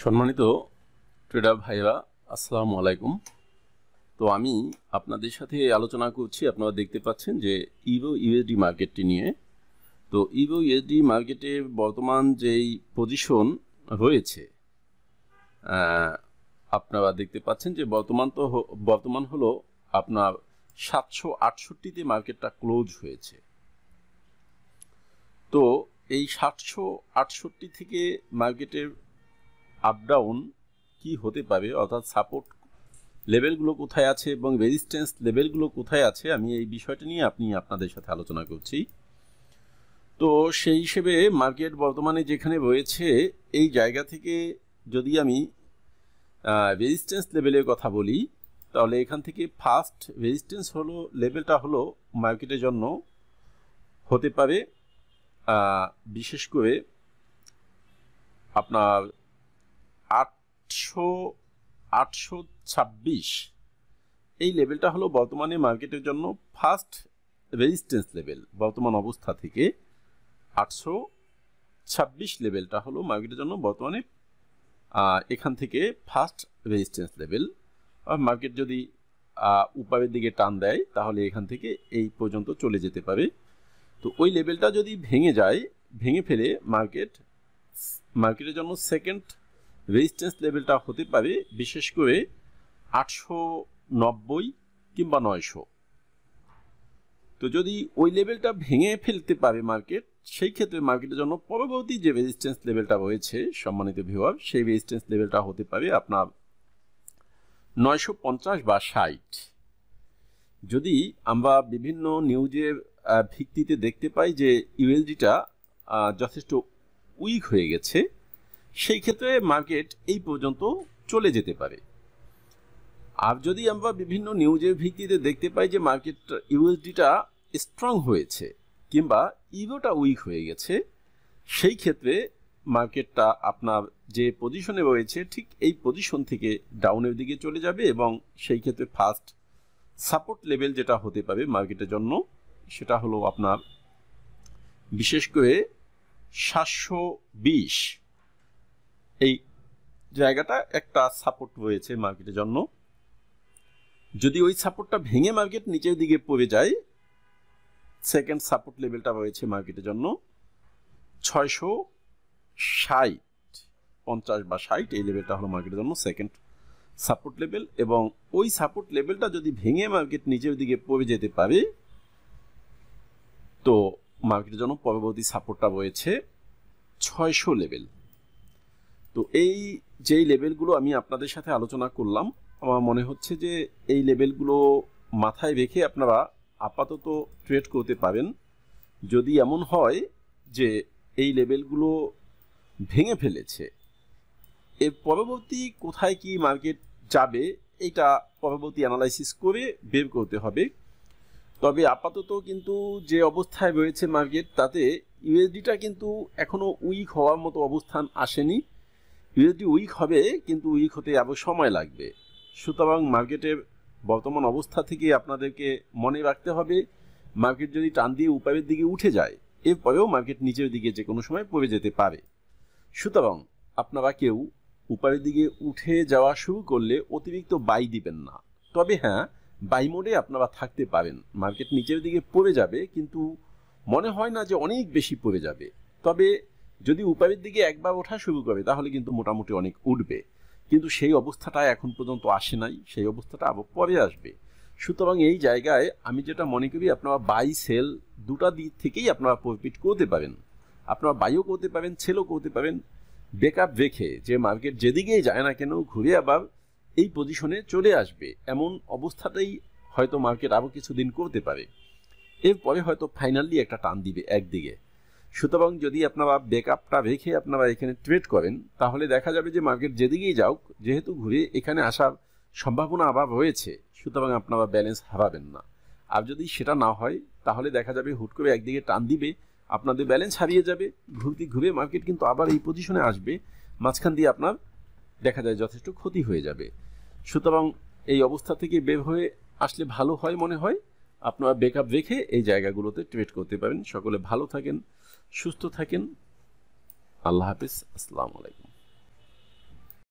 সম্মানিত ট্রেডার ভাইরা, আসসালামু আলাইকুম। তো আমি আপনাদের সাথে আলোচনা করছি। আপনারা দেখতে পাচ্ছেন যে ইভো ইউএসডি মার্কেটটি নিয়ে। তো ইভো ইউএসডি মার্কেটের বর্তমান যেই পজিশন রয়েছে, আপনারা দেখতে পাচ্ছেন যে বর্তমান হলো আপনার 768তে মার্কেটটা ক্লোজ হয়েছে। তো এই 768 থেকে মার্কেটের আপ ডাউন কি হতে পারে, অর্থাৎ সাপোর্ট লেভেলগুলো কোথায় আছে এবং রেজিস্ট্যান্স লেভেলগুলো কোথায় আছে, আমি এই বিষয়টা নিয়ে আপনাদের সাথে আলোচনা করছি। তো সেই হিসেবে মার্কেট বর্তমানে যেখানে রয়েছে, এই জায়গা থেকে যদি আমি রেজিস্ট্যান্স লেভেলের কথা বলি, তাহলে এখান থেকে ফার্স্ট রেজিস্ট্যান্স লেভেলটা হলো মার্কেটের জন্য হতে পারে বিশেষ করে আপনার 826 এই লেভেলটা হলো বর্তমানে মার্কেটের জন্য ফার্স্ট রেজিস্ট্যান্স লেভেল। বর্তমান অবস্থা থেকে 826 লেভেলটা হলো মার্কেটের জন্য বর্তমানে এখান থেকে ফার্স্ট রেজিস্ট্যান্স লেভেল। আর মার্কেট যদি উপরের দিকে টান দেয় তাহলে এখান থেকে এই পর্যন্ত চলে যেতে পারে। তো ওই লেভেলটা যদি ভেঙে ফেলে মার্কেটের জন্য সেকেন্ড রেজিস্ট্যান্স লেভেলটা হতে পারে বিশেষ করে 890 কিংবা 900। তো যদি ওই লেভেলটা ভেঙে ফেলতে পারে মার্কেট, সেই ক্ষেত্রে মার্কেটের জন্য পরবর্তী যে রেজিস্ট্যান্স লেভেলটা রয়েছে সম্মানিত ভিউয়ার, সেই রেজিস্ট্যান্স লেভেলটা হতে পারে আপনার 950 বা 60। যদি আমরা বিভিন্ন নিউজের ভিত্তিতে দেখতে পাই যে ইউএসডিটা যথেষ্ট উইক হয়ে গেছে, সেই ক্ষেত্রে মার্কেট এই পর্যন্ত চলে যেতে পারে। আর যদি আমরা বিভিন্ন নিউজের ভিত্তিতে দেখতে পাই যে মার্কেট ইউএসডিটা স্ট্রং হয়েছে কিংবা ইভোটা উইক হয়ে গেছে, সেই ক্ষেত্রে মার্কেটটা আপনার যে পজিশনে রয়েছে ঠিক এই পজিশন থেকে ডাউনের দিকে চলে যাবে এবং সেই ক্ষেত্রে ফার্স্ট সাপোর্ট লেভেল যেটা হতে পারে মার্কেটের জন্য, সেটা হলো আপনার বিশেষ করে 720। এই জায়গাটা একটা সাপোর্ট রয়েছে মার্কেটের জন্য। যদি ওই সাপোর্টটা ভেঙে মার্কেট নিচের দিকে পড়ে যায়, সেকেন্ড সাপোর্ট লেভেলটা রয়েছে মার্কেটের জন্য 660, 50 বা 60। এই লেভেলটা হলো মার্কেটের জন্য সেকেন্ড সাপোর্ট লেভেল এবং ওই সাপোর্ট লেভেলটা যদি ভেঙে মার্কেট নিচের দিকে পড়ে যেতে পারে, তো মার্কেটের জন্য পরবর্তী সাপোর্টটা রয়েছে 600 লেভেল। তো এই যেই লেভেলগুলো আমি আপনাদের সাথে আলোচনা করলাম, আমার মনে হচ্ছে যে এই লেভেলগুলো মাথায় রেখে আপনারা আপাতত ট্রেড করতে পারেন। যদি এমন হয় যে এই লেভেলগুলো ভেঙে ফেলেছে, এর পরবর্তী কোথায় কি মার্কেট যাবে এটা পরবর্তী অ্যানালাইসিস করে বের করতে হবে। তবে আপাতত কিন্তু যে অবস্থায় রয়েছে মার্কেট, তাতে ইউএসডিটা কিন্তু এখনও উইক হওয়ার মতো অবস্থান আসেনি। ইউএসডি উইক হবে, কিন্তু উইক হতে আরও সময় লাগবে। সুতরাং মার্কেটের বর্তমান অবস্থা থেকে আপনাদেরকে মনে রাখতে হবে, মার্কেট যদি টান দিয়ে উপরের দিকে উঠে যায়, এরপরেও মার্কেট নিচের দিকে যে কোনো সময় পড়ে যেতে পারে। সুতরাং আপনারা কেউ উপরের দিকে উঠে যাওয়া শুরু করলে অতিরিক্ত বাই দিবেন না। তবে হ্যাঁ, বাই মোডে আপনারা থাকতে পারেন। মার্কেট নিচের দিকে পড়ে যাবে, কিন্তু মনে হয় না যে অনেক বেশি পড়ে যাবে। তবে যদি উপরের দিকে একবার ওঠা শুরু করে তাহলে কিন্তু মোটামুটি অনেক উঠবে, কিন্তু সেই অবস্থাটা এখন পর্যন্ত আসে নাই। সেই অবস্থাটা আবার পরে আসবে। সুতরাং এই জায়গায় আমি যেটা মনে করি, আপনারা বাই সেল দুটা দিক থেকেই আপনারা প্রফিট করতে পারেন। আপনারা বাইও করতে পারেন, সেলও করতে পারেন, ব্যাকআপ রেখে যে মার্কেট যেদিকেই যায় না কেন ঘুরে আবার এই পজিশনে চলে আসবে, এমন অবস্থাটাই হয়তো মার্কেট আরও কিছুদিন করতে পারে। এরপরে হয়তো ফাইনালি একটা টান দিবে একদিকে। সুতরাং যদি আপনারা ব্যাকআপটা রেখে আপনারা এখানে ট্রেড করেন, তাহলে দেখা যাবে যে মার্কেট যেদিকেই যাওক, যেহেতু ঘুরে এখানে আসার সম্ভাবনা আবার রয়েছে, সুতরাং আপনারা ব্যালেন্স হারাবেন না। আর যদি সেটা না হয়, তাহলে দেখা যাবে হুট করে একদিকে টান দিবে, আপনাদের ব্যালেন্স হারিয়ে যাবে, ঘুরে মার্কেট কিন্তু আবার এই পজিশনে আসবে, মাঝখান দিয়ে আপনার দেখা যায় যথেষ্ট ক্ষতি হয়ে যাবে। সুতরাং এই অবস্থা থেকে বের হয়ে আসলে ভালো হয় মনে হয়। আপনারা ব্যাকআপ রেখে এই জায়গাগুলোতে ট্রেড করতে পারেন। সকলে ভালো থাকেন, সুস্থ থাকেন। আল্লাহ হাফেজ, আসসালামু আলাইকুম।